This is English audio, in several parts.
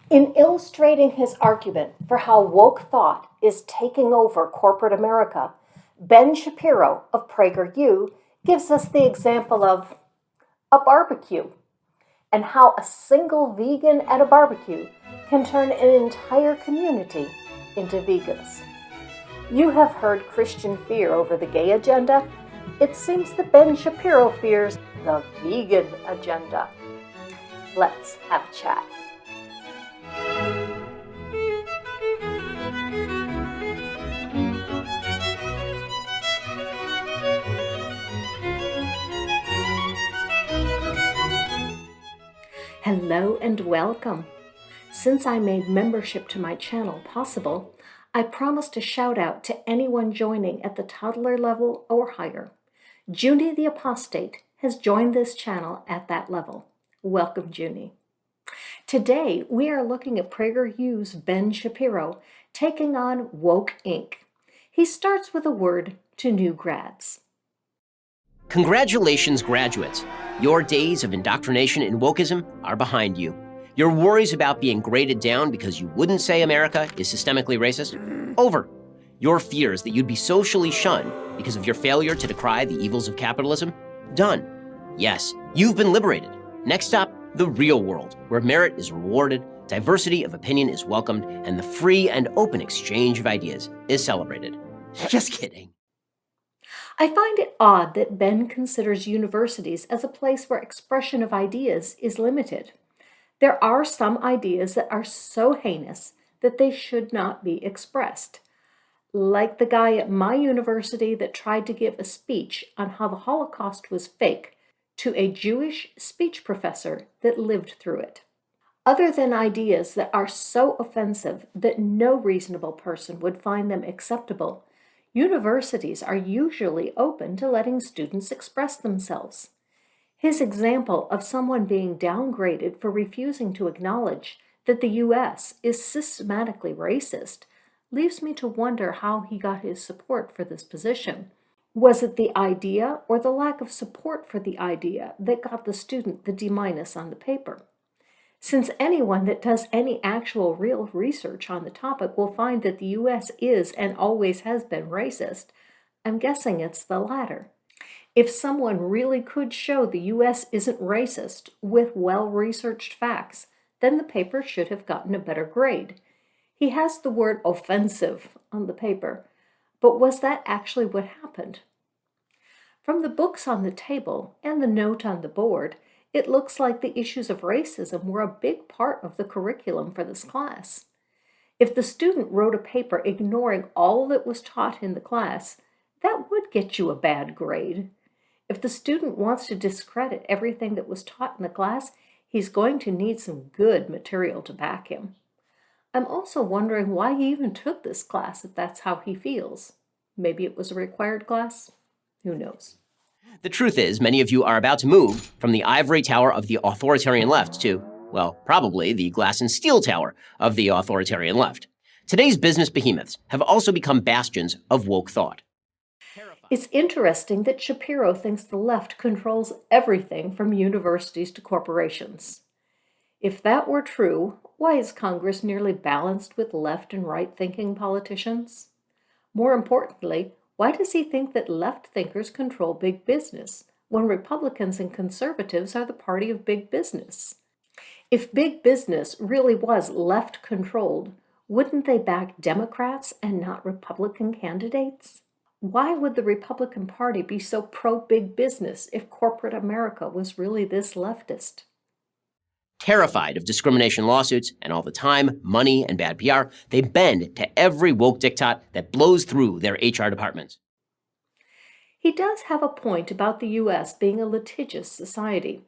In illustrating his argument for how woke thought is taking over corporate America, Ben Shapiro of PragerU gives us the example of a barbecue and how a single vegan at a barbecue can turn an entire community into vegans. You have heard Christian fear over the gay agenda. It seems that Ben Shapiro fears the vegan agenda. Let's have a chat. Hello and welcome. Since I made membership to my channel possible, I promised a shout out to anyone joining at the toddler level or higher. Junie the Apostate has joined this channel at that level. Welcome, Junie. Today, we are looking at PragerU's Ben Shapiro taking on Woke Inc. He starts with a word to new grads. Congratulations, graduates. Your days of indoctrination in wokeism are behind you. Your worries about being graded down because you wouldn't say America is systemically racist? Over. Your fears that you'd be socially shunned because of your failure to decry the evils of capitalism? Done. Yes, you've been liberated. Next up, the real world, where merit is rewarded, diversity of opinion is welcomed, and the free and open exchange of ideas is celebrated. Just kidding. I find it odd that Ben considers universities as a place where expression of ideas is limited. There are some ideas that are so heinous that they should not be expressed. Like the guy at my university that tried to give a speech on how the Holocaust was fake to a Jewish speech professor that lived through it. Other than ideas that are so offensive that no reasonable person would find them acceptable, universities are usually open to letting students express themselves. His example of someone being downgraded for refusing to acknowledge that the U.S. is systematically racist leaves me to wonder how he got his support for this position. Was it the idea or the lack of support for the idea that got the student the D- on the paper? Since anyone that does any actual real research on the topic will find that the U.S. is and always has been racist, I'm guessing it's the latter. If someone really could show the U.S. isn't racist with well-researched facts, then the paper should have gotten a better grade. He has the word offensive on the paper, but was that actually what happened? From the books on the table and the note on the board, it looks like the issues of racism were a big part of the curriculum for this class. If the student wrote a paper ignoring all that was taught in the class, that would get you a bad grade. If the student wants to discredit everything that was taught in the class, he's going to need some good material to back him. I'm also wondering why he even took this class if that's how he feels. Maybe it was a required class? Who knows? The truth is, many of you are about to move from the ivory tower of the authoritarian left to, well, probably the glass and steel tower of the authoritarian left. Today's business behemoths have also become bastions of woke thought. It's interesting that Shapiro thinks the left controls everything from universities to corporations. If that were true, why is Congress nearly balanced with left and right-thinking politicians? More importantly, why does he think that left thinkers control big business, when Republicans and conservatives are the party of big business? If big business really was left-controlled, wouldn't they back Democrats and not Republican candidates? Why would the Republican Party be so pro-big business if corporate America was really this leftist? Terrified of discrimination lawsuits and all the time, money, and bad PR, they bend to every woke diktat that blows through their HR departments. He does have a point about the U.S. being a litigious society.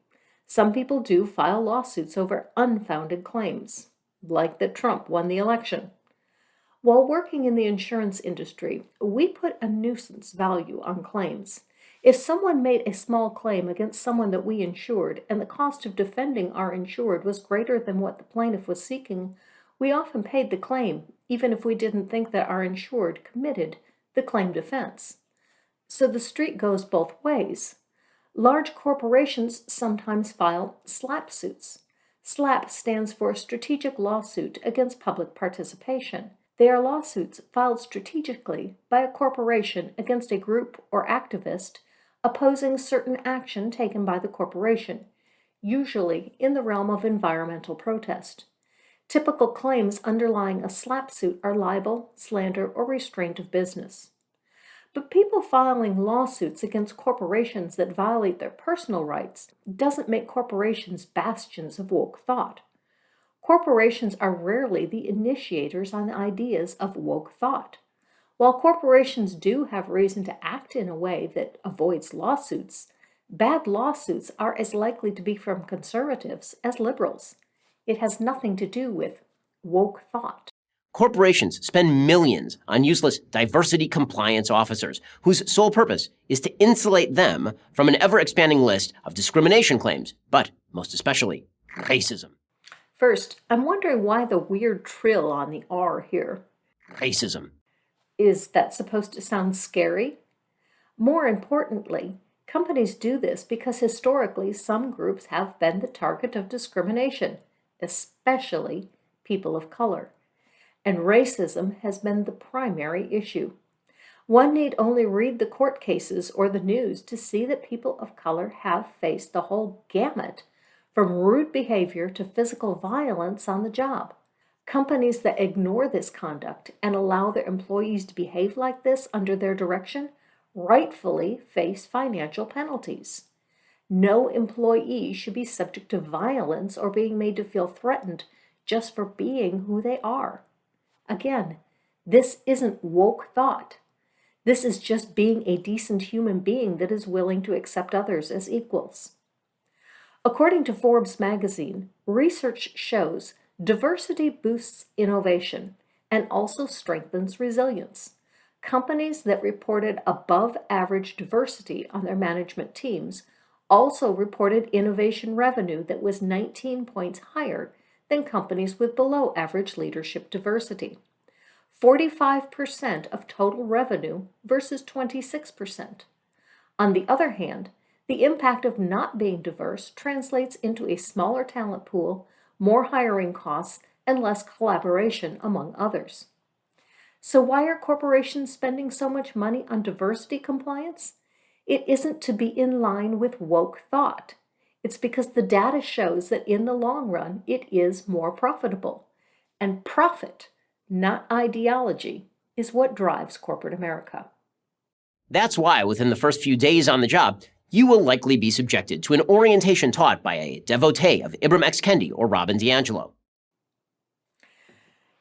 Some people do file lawsuits over unfounded claims, like that Trump won the election. While working in the insurance industry, we put a nuisance value on claims. If someone made a small claim against someone that we insured and the cost of defending our insured was greater than what the plaintiff was seeking, we often paid the claim, even if we didn't think that our insured committed the claim defense. So the street goes both ways. Large corporations sometimes file slap suits. SLAP stands for Strategic Lawsuit Against Public Participation. They are lawsuits filed strategically by a corporation against a group or activist opposing certain action taken by the corporation, usually in the realm of environmental protest. Typical claims underlying a SLAP suit are libel, slander, or restraint of business. But people filing lawsuits against corporations that violate their personal rights doesn't make corporations bastions of woke thought. Corporations are rarely the initiators on the ideas of woke thought. While corporations do have reason to act in a way that avoids lawsuits, bad lawsuits are as likely to be from conservatives as liberals. It has nothing to do with woke thought. Corporations spend millions on useless diversity compliance officers whose sole purpose is to insulate them from an ever-expanding list of discrimination claims, but most especially racism. First, I'm wondering why the weird trill on the R here. Racism. Is that supposed to sound scary? More importantly, companies do this because historically some groups have been the target of discrimination, especially people of color. And racism has been the primary issue. One need only read the court cases or the news to see that people of color have faced the whole gamut, from rude behavior to physical violence on the job. Companies that ignore this conduct and allow their employees to behave like this under their direction rightfully face financial penalties. No employee should be subject to violence or being made to feel threatened just for being who they are. Again, this isn't woke thought. This is just being a decent human being that is willing to accept others as equals. According to Forbes magazine, research shows diversity boosts innovation and also strengthens resilience. Companies that reported above average diversity on their management teams also reported innovation revenue that was 19 points higher than companies with below average leadership diversity. 45% of total revenue versus 26%. On the other hand, the impact of not being diverse translates into a smaller talent pool, more hiring costs, and less collaboration among others. So why are corporations spending so much money on diversity compliance? It isn't to be in line with woke thought. It's because the data shows that in the long run, it is more profitable. And profit, not ideology, is what drives corporate America. That's why within the first few days on the job, you will likely be subjected to an orientation taught by a devotee of Ibram X. Kendi or Robin DiAngelo.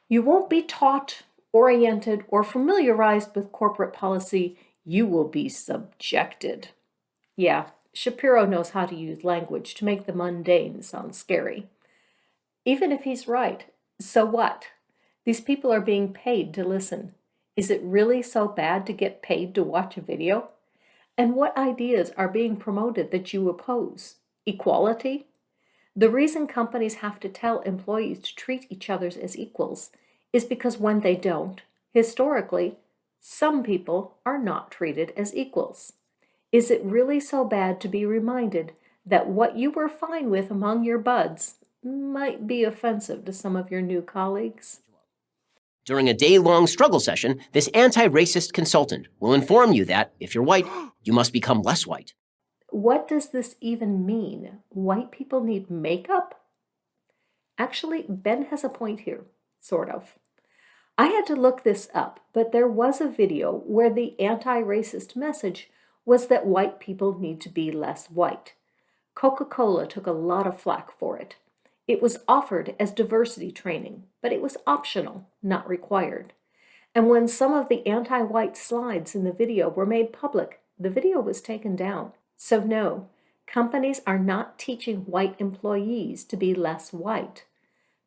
You won't be taught, oriented, or familiarized with corporate policy. You will be subjected. Yeah, Shapiro knows how to use language to make the mundane sound scary. Even if he's right, so what? These people are being paid to listen. Is it really so bad to get paid to watch a video? And what ideas are being promoted that you oppose? Equality? The reason companies have to tell employees to treat each other as equals is because when they don't, historically, some people are not treated as equals. Is it really so bad to be reminded that what you were fine with among your buds might be offensive to some of your new colleagues? During a day-long struggle session, this anti-racist consultant will inform you that, if you're white, you must become less white. What does this even mean? White people need makeup? Actually, Ben has a point here, sort of. I had to look this up, but there was a video where the anti-racist message was that white people need to be less white. Coca-Cola took a lot of flack for it. It was offered as diversity training, but it was optional, not required. And when some of the anti-white slides in the video were made public, the video was taken down. So no, companies are not teaching white employees to be less white.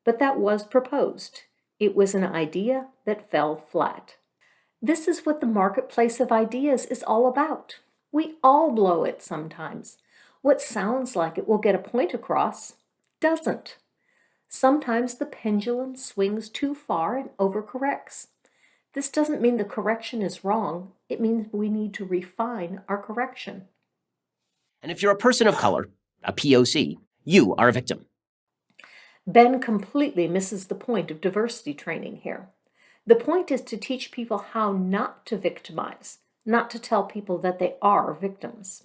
But that was proposed. It was an idea that fell flat. This is what the marketplace of ideas is all about. We all blow it sometimes. What sounds like it will get a point across doesn't. Sometimes the pendulum swings too far and overcorrects. This doesn't mean the correction is wrong. It means we need to refine our correction. And if you're a person of color, a POC, you are a victim. Ben completely misses the point of diversity training here. The point is to teach people how not to victimize, not to tell people that they are victims.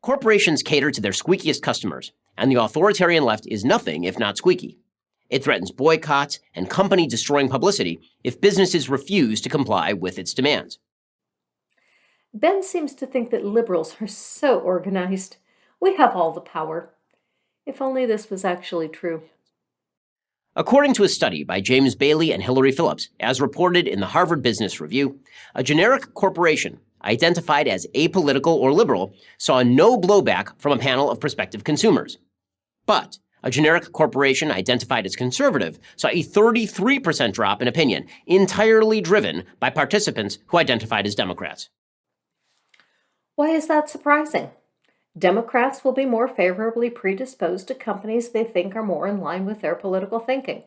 Corporations cater to their squeakiest customers, and the authoritarian left is nothing if not squeaky. It threatens boycotts and company-destroying publicity if businesses refuse to comply with its demands. Ben seems to think that liberals are so organized. We have all the power. If only this was actually true. According to a study by James Bailey and Hilary Phillips, as reported in the Harvard Business Review, a generic corporation identified as apolitical or liberal saw no blowback from a panel of prospective consumers. But a generic corporation identified as conservative saw a 33% drop in opinion, entirely driven by participants who identified as Democrats. Why is that surprising? Democrats will be more favorably predisposed to companies they think are more in line with their political thinking.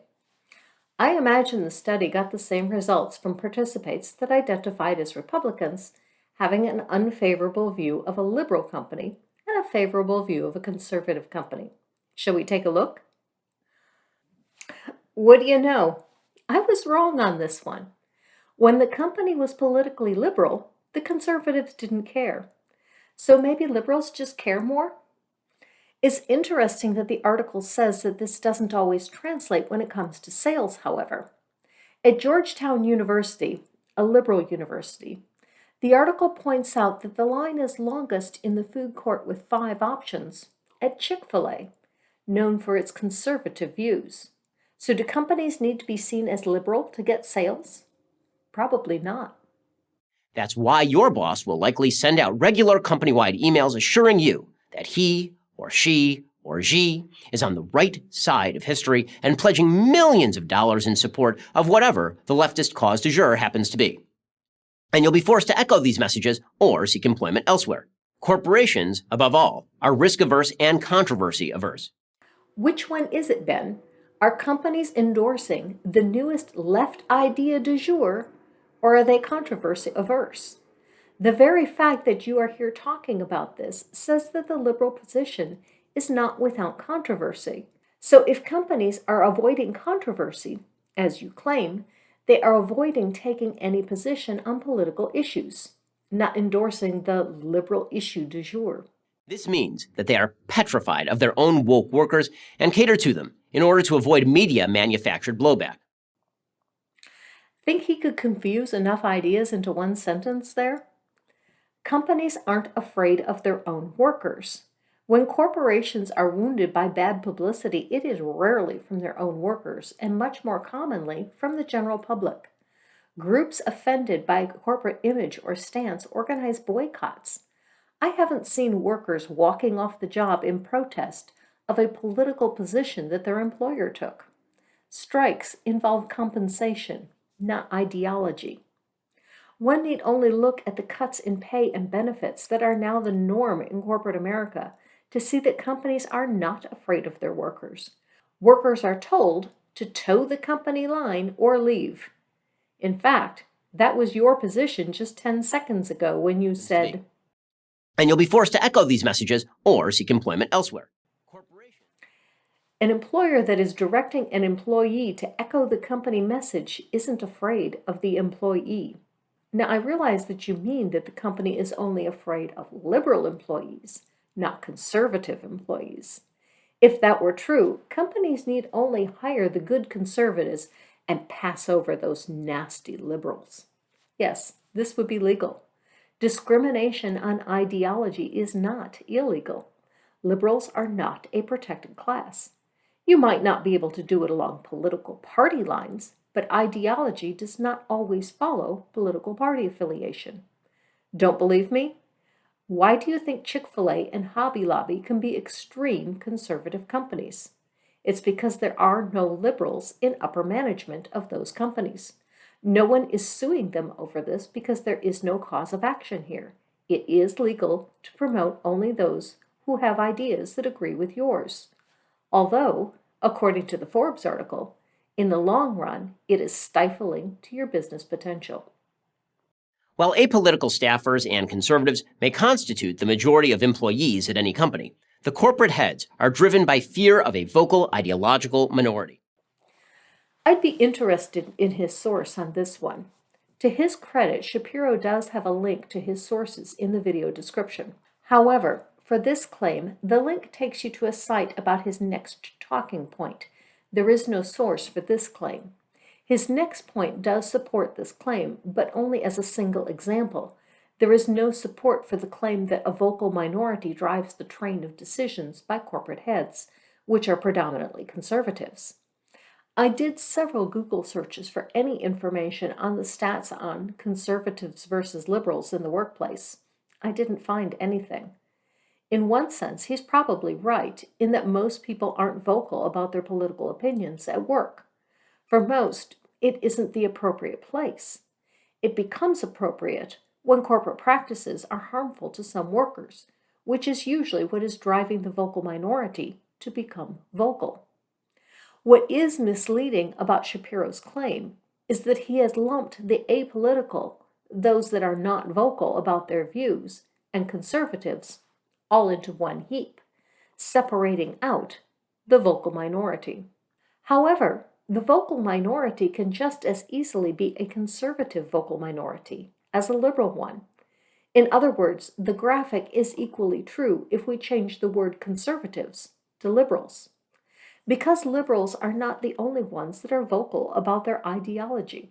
I imagine the study got the same results from participants that identified as Republicans, having an unfavorable view of a liberal company and a favorable view of a conservative company. Shall we take a look? What do you know? I was wrong on this one. When the company was politically liberal, the conservatives didn't care. So maybe liberals just care more? It's interesting that the article says that this doesn't always translate when it comes to sales, however. At Georgetown University, a liberal university, the article points out that the line is longest in the food court with 5 options at Chick-fil-A, known for its conservative views. So do companies need to be seen as liberal to get sales? Probably not. That's why your boss will likely send out regular company-wide emails assuring you that he or she or she is on the right side of history and pledging millions of dollars in support of whatever the leftist cause du jour happens to be. And you'll be forced to echo these messages or seek employment elsewhere. Corporations, above all, are risk-averse and controversy-averse. Which one is it, Ben? Are companies endorsing the newest left idea du jour, or are they controversy averse? The very fact that you are here talking about this says that the liberal position is not without controversy. So if companies are avoiding controversy, as you claim, they are avoiding taking any position on political issues, not endorsing the liberal issue du jour. This means that they are petrified of their own woke workers and cater to them in order to avoid media-manufactured blowback. Think he could confuse enough ideas into one sentence there? Companies aren't afraid of their own workers. When corporations are wounded by bad publicity, it is rarely from their own workers and much more commonly from the general public. Groups offended by corporate image or stance organize boycotts. I haven't seen workers walking off the job in protest of a political position that their employer took. Strikes involve compensation, not ideology. One need only look at the cuts in pay and benefits that are now the norm in corporate America to see that companies are not afraid of their workers. Workers are told to toe the company line or leave. In fact, that was your position just 10 seconds ago when you said, and you'll be forced to echo these messages or seek employment elsewhere. An employer that is directing an employee to echo the company message isn't afraid of the employee. Now, I realize that you mean that the company is only afraid of liberal employees, not conservative employees. If that were true, companies need only hire the good conservatives and pass over those nasty liberals. Yes, this would be legal. Discrimination on ideology is not illegal. Liberals are not a protected class. You might not be able to do it along political party lines, but ideology does not always follow political party affiliation. Don't believe me? Why do you think Chick-fil-A and Hobby Lobby can be extreme conservative companies? It's because there are no liberals in upper management of those companies. No one is suing them over this because there is no cause of action here. It is legal to promote only those who have ideas that agree with yours. Although, according to the Forbes article, in the long run, it is stifling to your business potential. While apolitical staffers and conservatives may constitute the majority of employees at any company, The corporate heads are driven by fear of a vocal ideological minority. I'd be interested in his source on this one. To his credit, Shapiro does have a link to his sources in the video description. However, for this claim, the link takes you to a site about his next talking point. There is no source for this claim. His next point does support this claim, but only as a single example. There is no support for the claim that a vocal minority drives the train of decisions by corporate heads, which are predominantly conservatives. I did several Google searches for any information on the stats on conservatives versus liberals in the workplace. I didn't find anything. In one sense, he's probably right in that most people aren't vocal about their political opinions at work. For most, it isn't the appropriate place. It becomes appropriate when corporate practices are harmful to some workers, which is usually what is driving the vocal minority to become vocal. What is misleading about Shapiro's claim is that he has lumped the apolitical, those that are not vocal about their views, and conservatives all into one heap, separating out the vocal minority. However, the vocal minority can just as easily be a conservative vocal minority as a liberal one. In other words, the graphic is equally true if we change the word conservatives to liberals. Because liberals are not the only ones that are vocal about their ideology.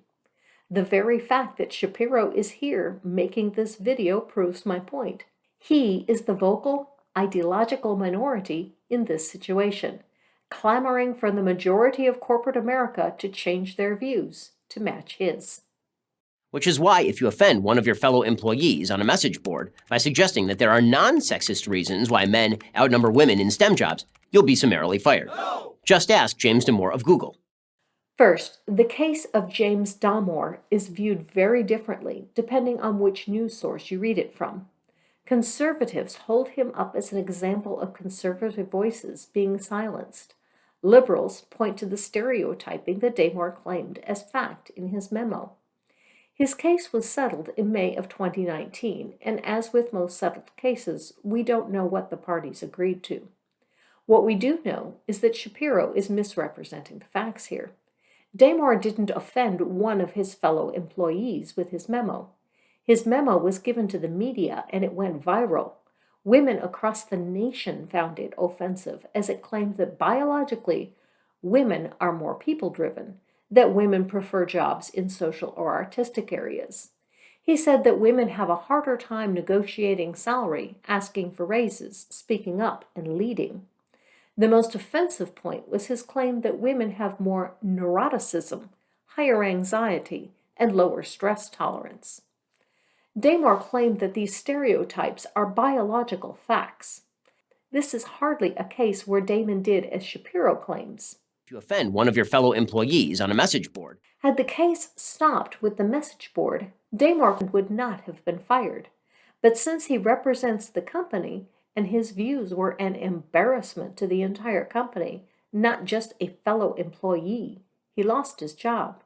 The very fact that Shapiro is here making this video proves my point. He is the vocal, ideological minority in this situation, clamoring for the majority of corporate America to change their views to match his. Which is why if you offend one of your fellow employees on a message board by suggesting that there are non-sexist reasons why men outnumber women in STEM jobs, you'll be summarily fired. No! Just ask James Damore of Google. First, the case of James Damore is viewed very differently depending on which news source you read it from. Conservatives hold him up as an example of conservative voices being silenced. Liberals point to the stereotyping that Damore claimed as fact in his memo. His case was settled in May of 2019, and as with most settled cases, we don't know what the parties agreed to. What we do know is that Shapiro is misrepresenting the facts here. Damore didn't offend one of his fellow employees with his memo. His memo was given to the media and it went viral. Women across the nation found it offensive as it claimed that biologically, women are more people-driven, that women prefer jobs in social or artistic areas. He said that women have a harder time negotiating salary, asking for raises, speaking up, and leading. The most offensive point was his claim that women have more neuroticism, higher anxiety, and lower stress tolerance. Damore claimed that these stereotypes are biological facts. This is hardly a case where Damon did as Shapiro claims. If you offend one of your fellow employees on a message board. Had the case stopped with the message board, Damore would not have been fired. But since he represents the company, and his views were an embarrassment to the entire company, not just a fellow employee, he lost his job.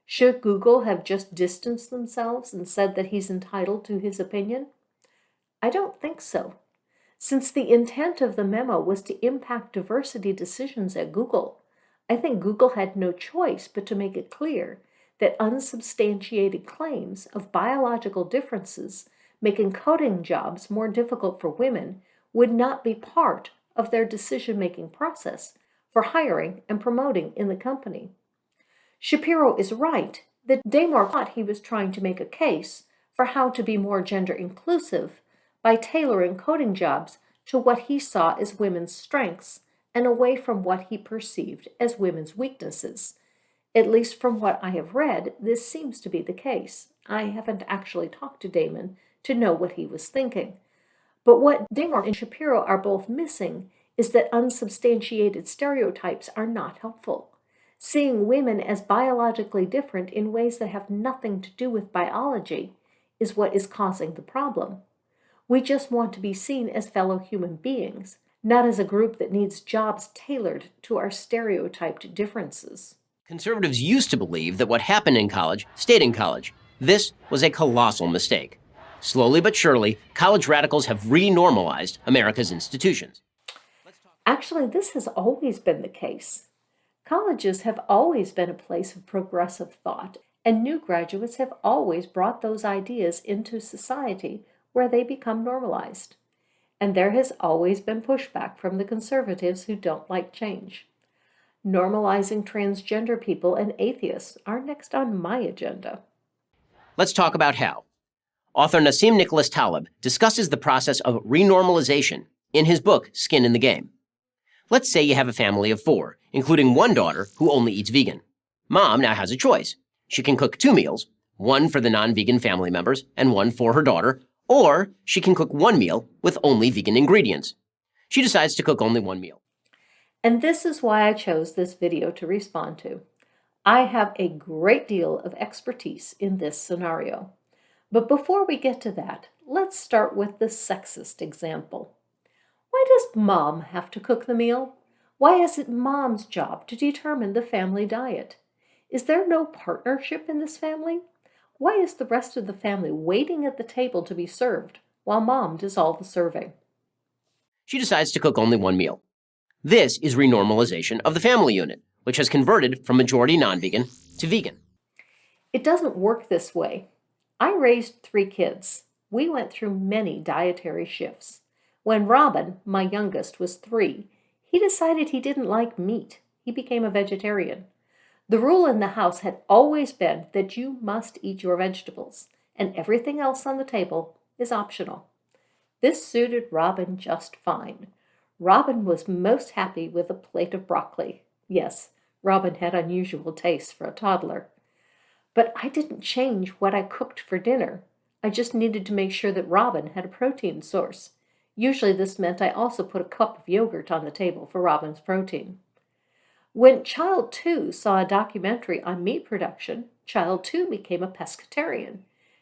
Should Google have just distanced themselves and said that he's entitled to his opinion? I don't think so. Since the intent of the memo was to impact diversity decisions at Google, I think Google had no choice but to make it clear that unsubstantiated claims of biological differences making coding jobs more difficult for women would not be part of their decision-making process for hiring and promoting in the company. Shapiro is right that Damore thought he was trying to make a case for how to be more gender inclusive by tailoring coding jobs to what he saw as women's strengths and away from what he perceived as women's weaknesses. At least from what I have read, this seems to be the case. I haven't actually talked to Damon to know what he was thinking. But what Damore and Shapiro are both missing is that unsubstantiated stereotypes are not helpful. Seeing women as biologically different in ways that have nothing to do with biology is what is causing the problem. We just want to be seen as fellow human beings, not as a group that needs jobs tailored to our stereotyped differences. Conservatives used to believe that what happened in college stayed in college. This was a colossal mistake. Slowly but surely, college radicals have renormalized America's institutions. Actually, this has always been the case. Colleges have always been a place of progressive thought, and new graduates have always brought those ideas into society where they become normalized. And there has always been pushback from the conservatives who don't like change. Normalizing transgender people and atheists are next on my agenda. Let's talk about how. Author Nassim Nicholas Taleb discusses the process of renormalization in his book, Skin in the Game. Let's say you have a family of 4, including one daughter who only eats vegan. Mom now has a choice. She can cook 2 meals, one for the non-vegan family members and one for her daughter, or she can cook 1 meal with only vegan ingredients. She decides to cook only 1 meal. And this is why I chose this video to respond to. I have a great deal of expertise in this scenario. But before we get to that, let's start with the sexist example. Why does mom have to cook the meal? Why is it mom's job to determine the family diet? Is there no partnership in this family? Why is the rest of the family waiting at the table to be served while mom does all the serving? She decides to cook only 1 meal. This is renormalization of the family unit, which has converted from majority non-vegan to vegan. It doesn't work this way. I raised 3 kids. We went through many dietary shifts. When Robin, my youngest, was 3, he decided he didn't like meat. He became a vegetarian. The rule in the house had always been that you must eat your vegetables, and everything else on the table is optional. This suited Robin just fine. Robin was most happy with a plate of broccoli. Yes, Robin had unusual tastes for a toddler. But I didn't change what I cooked for dinner. I just needed to make sure that Robin had a protein source. Usually this meant I also put a cup of yogurt on the table for Robin's protein. When Child 2 saw a documentary on meat production, Child 2 became a pescatarian.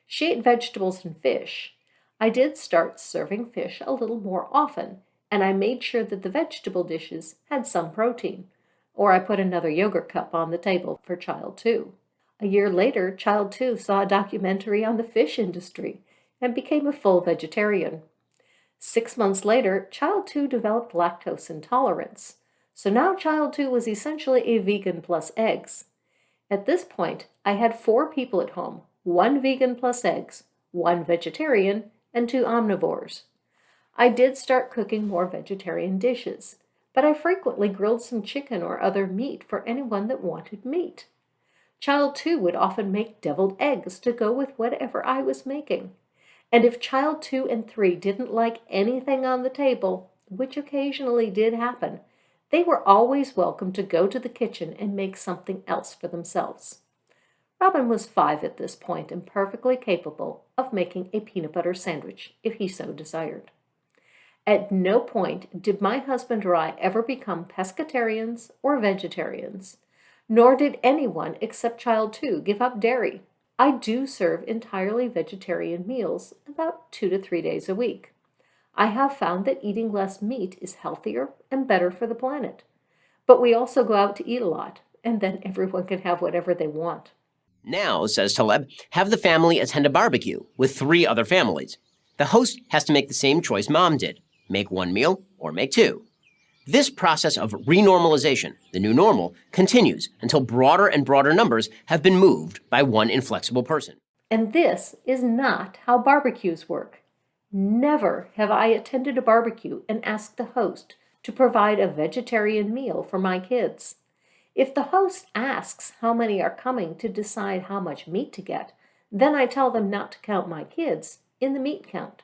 She ate vegetables and fish. I did start serving fish a little more often, and I made sure that the vegetable dishes had some protein, or I put another yogurt cup on the table for Child 2. A year later, Child 2 saw a documentary on the fish industry and became a full vegetarian. 6 months later, Child 2 developed lactose intolerance. So now Child 2 was essentially a vegan plus eggs. At this point, I had 4 people at home, 1 vegan plus eggs, 1 vegetarian, and 2 omnivores. I did start cooking more vegetarian dishes, but I frequently grilled some chicken or other meat for anyone that wanted meat. Child 2 would often make deviled eggs to go with whatever I was making. And if Child 2 and 3 didn't like anything on the table, which occasionally did happen, they were always welcome to go to the kitchen and make something else for themselves. Robin was 5 at this point and perfectly capable of making a peanut butter sandwich if he so desired. At no point did my husband or I ever become pescatarians or vegetarians, nor did anyone except Child 2 give up dairy. I do serve entirely vegetarian meals about 2 to 3 days a week. I have found that eating less meat is healthier and better for the planet. But we also go out to eat a lot, and then everyone can have whatever they want. Now, says Taleb, have the family attend a barbecue with 3 other families. The host has to make the same choice mom did, make 1 meal or make 2. This process of renormalization, the new normal, continues until broader and broader numbers have been moved by one inflexible person. And this is not how barbecues work. Never have I attended a barbecue and asked the host to provide a vegetarian meal for my kids. If the host asks how many are coming to decide how much meat to get, then I tell them not to count my kids in the meat count.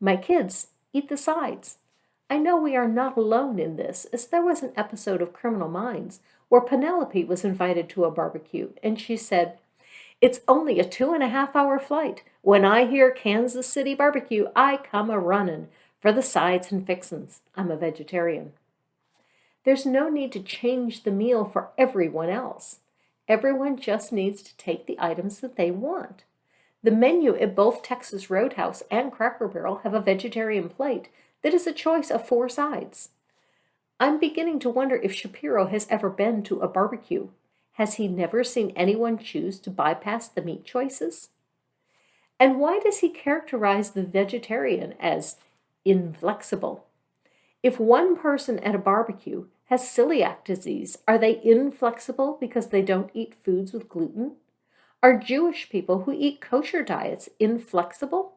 My kids eat the sides. I know we are not alone in this, as there was an episode of Criminal Minds where Penelope was invited to a barbecue, and she said, "It's only a 2.5-hour flight. When I hear Kansas City barbecue, I come a-runnin' for the sides and fixins. I'm a vegetarian." There's no need to change the meal for everyone else. Everyone just needs to take the items that they want. The menu at both Texas Roadhouse and Cracker Barrel have a vegetarian plate that is a choice of 4 sides. I'm beginning to wonder if Shapiro has ever been to a barbecue. Has he never seen anyone choose to bypass the meat choices? And why does he characterize the vegetarian as inflexible? If one person at a barbecue has celiac disease, are they inflexible because they don't eat foods with gluten? Are Jewish people who eat kosher diets inflexible?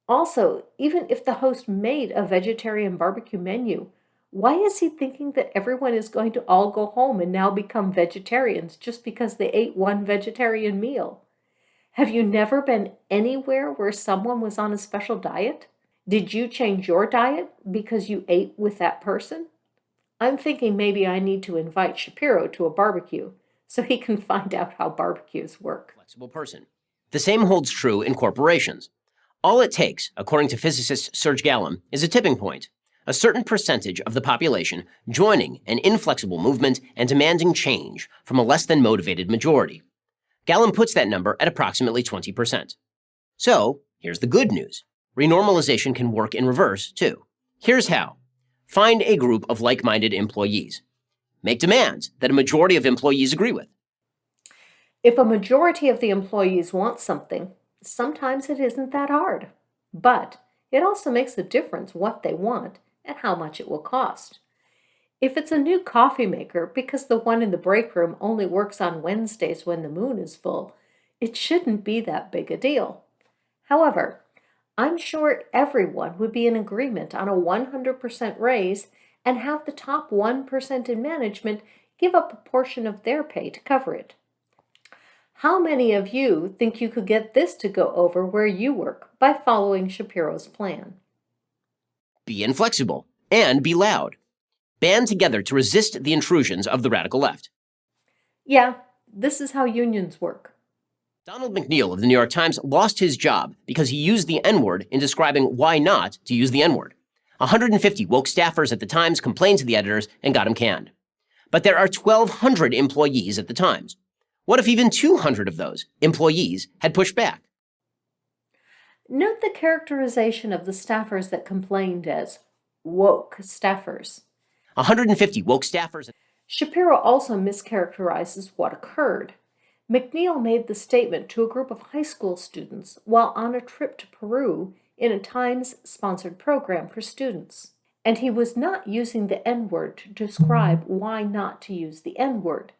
Also, even if the host made a vegetarian barbecue menu, why is he thinking that everyone is going to all go home and now become vegetarians just because they ate one vegetarian meal? Have you never been anywhere where someone was on a special diet? Did you change your diet because you ate with that person? I'm thinking maybe I need to invite Shapiro to a barbecue so he can find out how barbecues work. Flexible person. The same holds true in corporations. All it takes, according to physicist Serge Gallum, is a tipping point, a certain percentage of the population joining an inflexible movement and demanding change from a less than motivated majority. Gallum puts that number at approximately 20%. So, here's the good news. Renormalization can work in reverse, too. Here's how. Find a group of like-minded employees. Make demands that a majority of employees agree with. If a majority of the employees want something, sometimes it isn't that hard. But it also makes a difference what they want and how much it will cost. If it's a new coffee maker because the one in the break room only works on Wednesdays when the moon is full, it shouldn't be that big a deal. However, I'm sure everyone would be in agreement on a 100% raise and have the top 1% in management give up a portion of their pay to cover it. How many of you think you could get this to go over where you work by following Shapiro's plan? Be inflexible and be loud. Band together to resist the intrusions of the radical left. Yeah, this is how unions work. Donald McNeil of the New York Times lost his job because he used the N-word in describing why not to use the N-word. 150 woke staffers at the Times complained to the editors and got him canned. But there are 1,200 employees at the Times. What if even 200 of those employees had pushed back? Note the characterization of the staffers that complained as woke staffers. 150 woke staffers. Shapiro also mischaracterizes what occurred. McNeil made the statement to a group of high school students while on a trip to Peru in a Times-sponsored program for students. And he was not using the N-word to describe why not to use the N-word.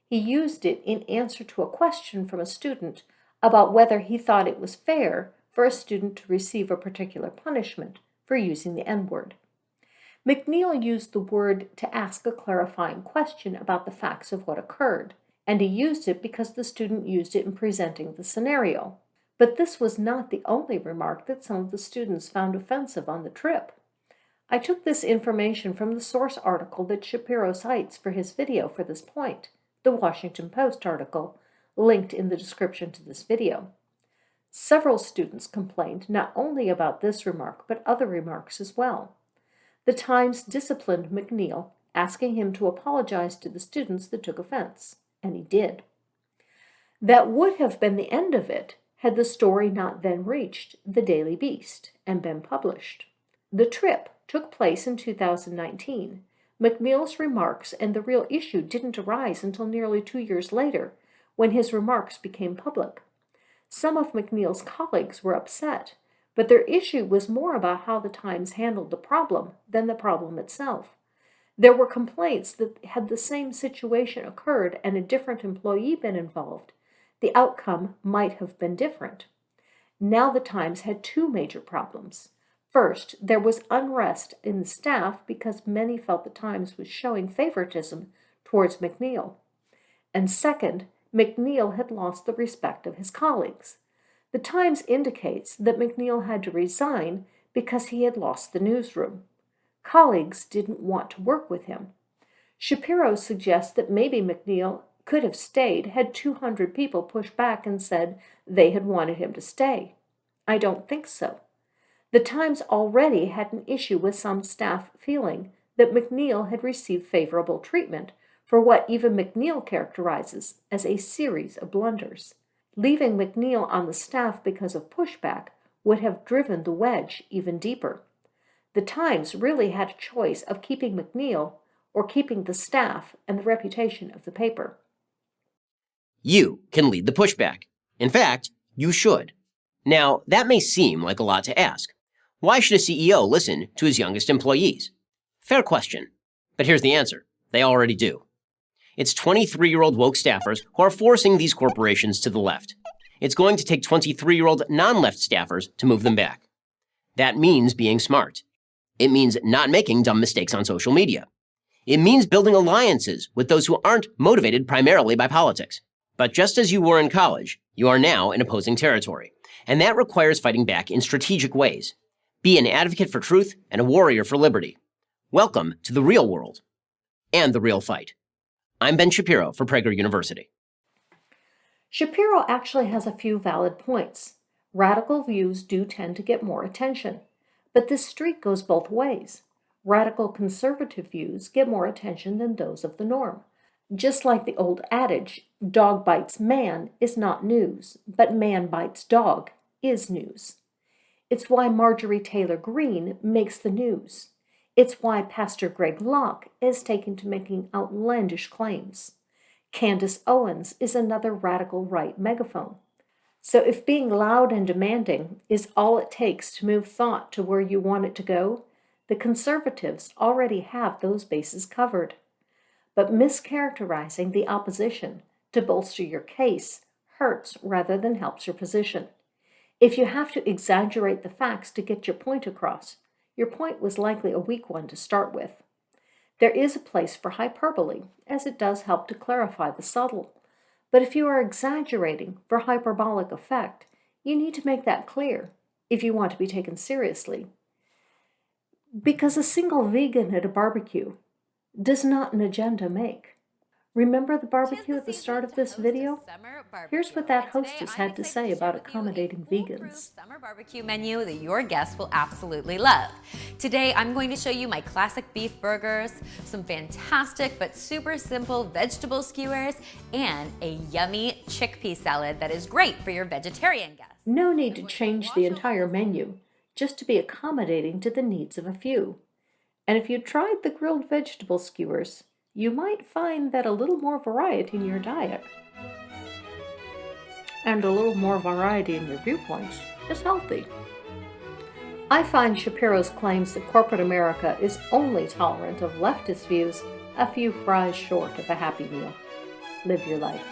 He used it in answer to a question from a student about whether he thought it was fair for a student to receive a particular punishment for using the N-word. McNeil used the word to ask a clarifying question about the facts of what occurred, and he used it because the student used it in presenting the scenario. But this was not the only remark that some of the students found offensive on the trip. I took this information from the source article that Shapiro cites for his video for this point, the Washington Post article, linked in the description to this video. Several students complained not only about this remark, but other remarks as well. The Times disciplined McNeil, asking him to apologize to the students that took offense, and he did. That would have been the end of it had the story not then reached the Daily Beast and been published. The trip took place in 2019. McNeil's remarks and the real issue didn't arise until nearly 2 years later, when his remarks became public. Some of McNeil's colleagues were upset, but their issue was more about how the Times handled the problem than the problem itself. There were complaints that had the same situation occurred and a different employee been involved, the outcome might have been different. Now the Times had two major problems. First, there was unrest in the staff because many felt the Times was showing favoritism towards McNeil. And second, McNeil had lost the respect of his colleagues. The Times indicates that McNeil had to resign because he had lost the newsroom. Colleagues didn't want to work with him. Shapiro suggests that maybe McNeil could have stayed had 200 people pushed back and said they had wanted him to stay. I don't think so. The Times already had an issue with some staff feeling that McNeil had received favorable treatment for what even McNeil characterizes as a series of blunders. Leaving McNeil on the staff because of pushback would have driven the wedge even deeper. The Times really had a choice of keeping McNeil or keeping the staff and the reputation of the paper. You can lead the pushback. In fact, you should. Now, that may seem like a lot to ask. Why should a CEO listen to his youngest employees? Fair question. But here's the answer. They already do. It's 23-year-old woke staffers who are forcing these corporations to the left. It's going to take 23-year-old non-left staffers to move them back. That means being smart. It means not making dumb mistakes on social media. It means building alliances with those who aren't motivated primarily by politics. But just as you were in college, you are now in opposing territory. And that requires fighting back in strategic ways. Be an advocate for truth and a warrior for liberty. Welcome to the real world and the real fight. I'm Ben Shapiro for Prager University. Shapiro actually has a few valid points. Radical views do tend to get more attention, but this streak goes both ways. Radical conservative views get more attention than those of the norm. Just like the old adage, dog bites man is not news, but man bites dog is news. It's why Marjorie Taylor Greene makes the news. It's why Pastor Greg Locke is taken to making outlandish claims. Candace Owens is another radical right megaphone. So if being loud and demanding is all it takes to move thought to where you want it to go, the conservatives already have those bases covered. But mischaracterizing the opposition to bolster your case hurts rather than helps your position. If you have to exaggerate the facts to get your point across, your point was likely a weak one to start with. There is a place for hyperbole, as it does help to clarify the subtle. But if you are exaggerating for hyperbolic effect, you need to make that clear if you want to be taken seriously. Because a single vegan at a barbecue does not an agenda make. Remember the barbecue at the start of this video? Here's what that hostess had to say about accommodating vegans. Summer barbecue menu that your guests will absolutely love. Today, I'm going to show you my classic beef burgers, some fantastic but super simple vegetable skewers, and a yummy chickpea salad that is great for your vegetarian guests. No need to change the entire menu, just to be accommodating to the needs of a few. And if you tried the grilled vegetable skewers, you might find that a little more variety in your diet and a little more variety in your viewpoints is healthy. I find Shapiro's claims that corporate America is only tolerant of leftist views a few fries short of a happy meal. Live your life.